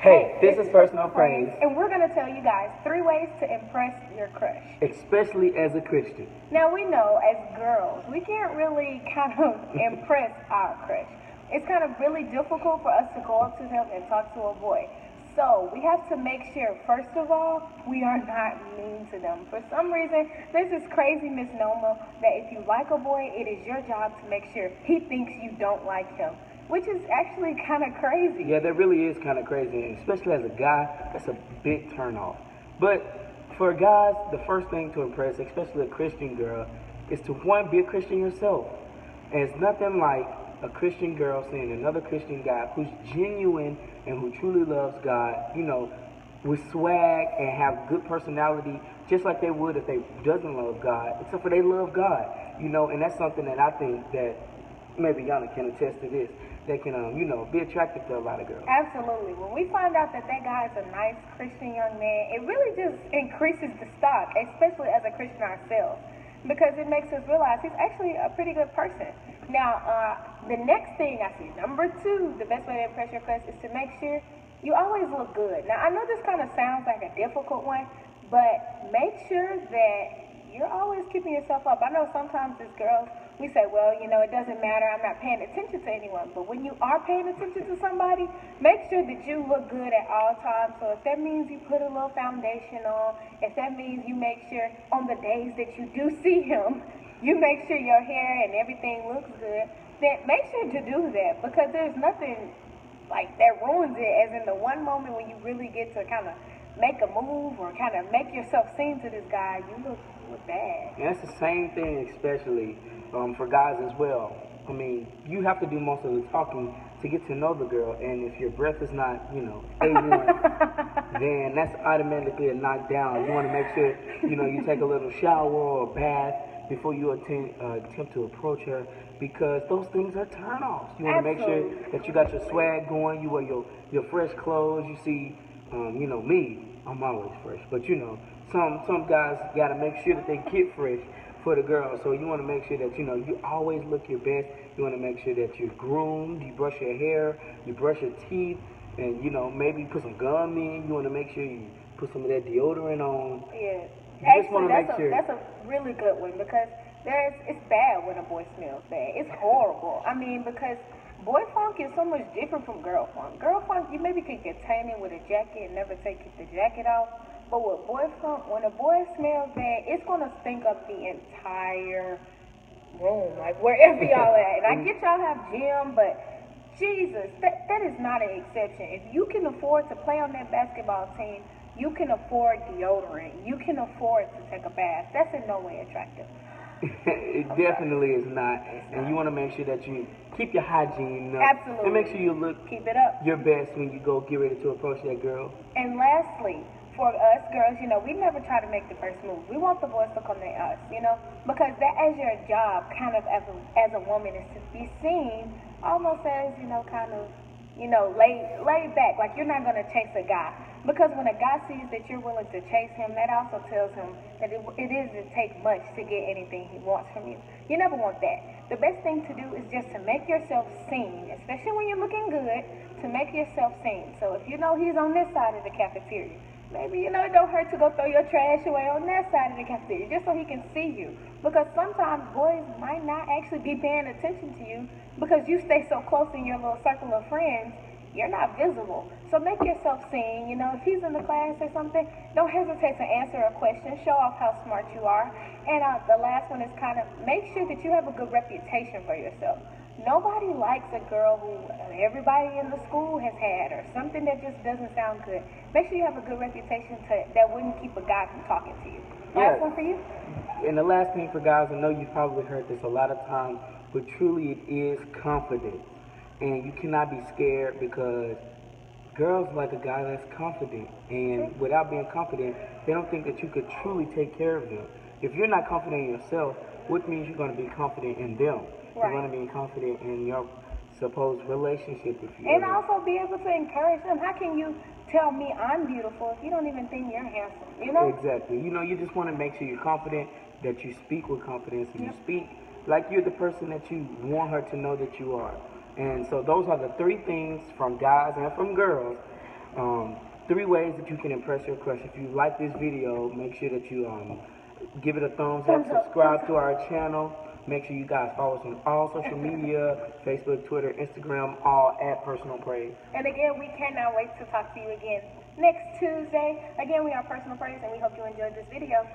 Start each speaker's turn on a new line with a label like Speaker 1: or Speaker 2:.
Speaker 1: Hey, this is Personal Praise,
Speaker 2: and we're going to tell you guys 3 ways to impress your crush.
Speaker 1: especially as a Christian.
Speaker 2: Now, we know as girls, we can't really kind of impress our crush. It's kind of really difficult for us to go up to them and talk to a boy. So, we have to make sure, first of all, we are not mean to them. For some reason, there's this crazy misnomer that if you like a boy, it is your job to make sure he thinks you don't like him, which is actually kind of crazy.
Speaker 1: Yeah, that really is kind of crazy, and especially as a guy, that's a big turnoff. But for guys, the first thing to impress, especially a Christian girl, is to one, be a Christian yourself. And it's nothing like a Christian girl seeing another Christian guy who's genuine and who truly loves God, with swag and have good personality, just like they would if they doesn't love God, except for they love God, and that's something that I think that maybe Yana can attest to this, that can, be attractive to a lot of girls.
Speaker 2: Absolutely. When we find out that that guy is a nice Christian young man, it really just increases the stock, especially as a Christian ourselves, because it makes us realize he's actually a pretty good person. Now, the next thing I see, number 2, the best way to impress your crush is to make sure you always look good. Now, I know this kind of sounds like a difficult one, but make sure that you're always keeping yourself up. I know sometimes as girls, we say, well, it doesn't matter. I'm not paying attention to anyone. But when you are paying attention to somebody, make sure that you look good at all times. So if that means you put a little foundation on, if that means you make sure on the days that you do see him, you make sure your hair and everything looks good, then make sure to do that, because there's nothing like that ruins it as in the one moment when you really get to kind of make a move or kind of make yourself seen to this guy, you look bad.
Speaker 1: And that's the same thing, especially for guys as well. I mean, you have to do most of the talking to get to know the girl, and if your breath is not, A1, then that's automatically a knockdown. You want to make sure, you take a little shower or a bath before you attempt to approach her, because those things are turn-offs. You want to make sure that you got your swag going, you wear your fresh clothes, you see, me, I'm always fresh, but some guys got to make sure that they get fresh for the girl. So you want to make sure that you always look your best. You want to make sure that you're groomed, you brush your hair, you brush your teeth, and maybe put some gum in. You want to make sure you put some of that deodorant on.
Speaker 2: Yeah.
Speaker 1: You just want
Speaker 2: Actually,
Speaker 1: to make sure.
Speaker 2: that's a really good one, because it's bad when a boy smells bad. It's horrible. I mean, because boy funk is so much different from girl funk. Girl funk, you maybe could get tainted with a jacket and never take the jacket off. But with boy funk, when a boy smells bad, it's gonna stink up the entire room, like wherever y'all at. And I get y'all have gym, but Jesus, that is not an exception. If you can afford to play on that basketball team, you can afford deodorant. You can afford to take a bath. That's in no way attractive.
Speaker 1: It definitely is not. And you want to make sure that you keep your hygiene up.
Speaker 2: Absolutely.
Speaker 1: And make sure you look
Speaker 2: Keep it up.
Speaker 1: your best when you go get ready to approach that girl.
Speaker 2: And lastly, for us girls, we never try to make the first move. We want the boys to come to us, because that as your job, kind of as a woman, is to be seen almost as, kind of, laid back, like you're not going to chase a guy. Because when a guy sees that you're willing to chase him, that also tells him that it doesn't take much to get anything he wants from you. You never want that. The best thing to do is just to make yourself seen, especially when you're looking good, to make yourself seen. So if he's on this side of the cafeteria, maybe, it don't hurt to go throw your trash away on that side of the cafeteria, just so he can see you. Because sometimes boys might not actually be paying attention to you because you stay so close in your little circle of friends, you're not visible. So make yourself seen. If he's in the class or something, don't hesitate to answer a question. Show off how smart you are. And the last one is kind of make sure that you have a good reputation for yourself. Nobody likes a girl who everybody in the school has had, or something that just doesn't sound good. Make sure you have a good reputation that wouldn't keep a guy from talking to you. Last one for you?
Speaker 1: And the last thing for guys, I know you've probably heard this a lot of times, but truly it is confidence. And you cannot be scared, because girls like a guy that's confident. And without being confident, they don't think that you could truly take care of them. If you're not confident in yourself, what means you're going to be confident in them?
Speaker 2: Right.
Speaker 1: You're going to be confident in your supposed relationship with you.
Speaker 2: And also be able to encourage them. How can you tell me I'm beautiful if you don't even think you're handsome?
Speaker 1: Exactly. You just want to make sure you're confident, that you speak with confidence, and you speak like you're the person that you want her to know that you are. And so those are the 3 things from guys and from girls 3 ways that you can impress your crush. If you like this video, make sure that you give it a thumbs up, subscribe to our channel. Make sure you guys follow us on all social media, Facebook, Twitter, Instagram, all at Personal Praise.
Speaker 2: And again, we cannot wait to talk to you again next Tuesday. Again, we are Personal Praise, and we hope you enjoyed this video.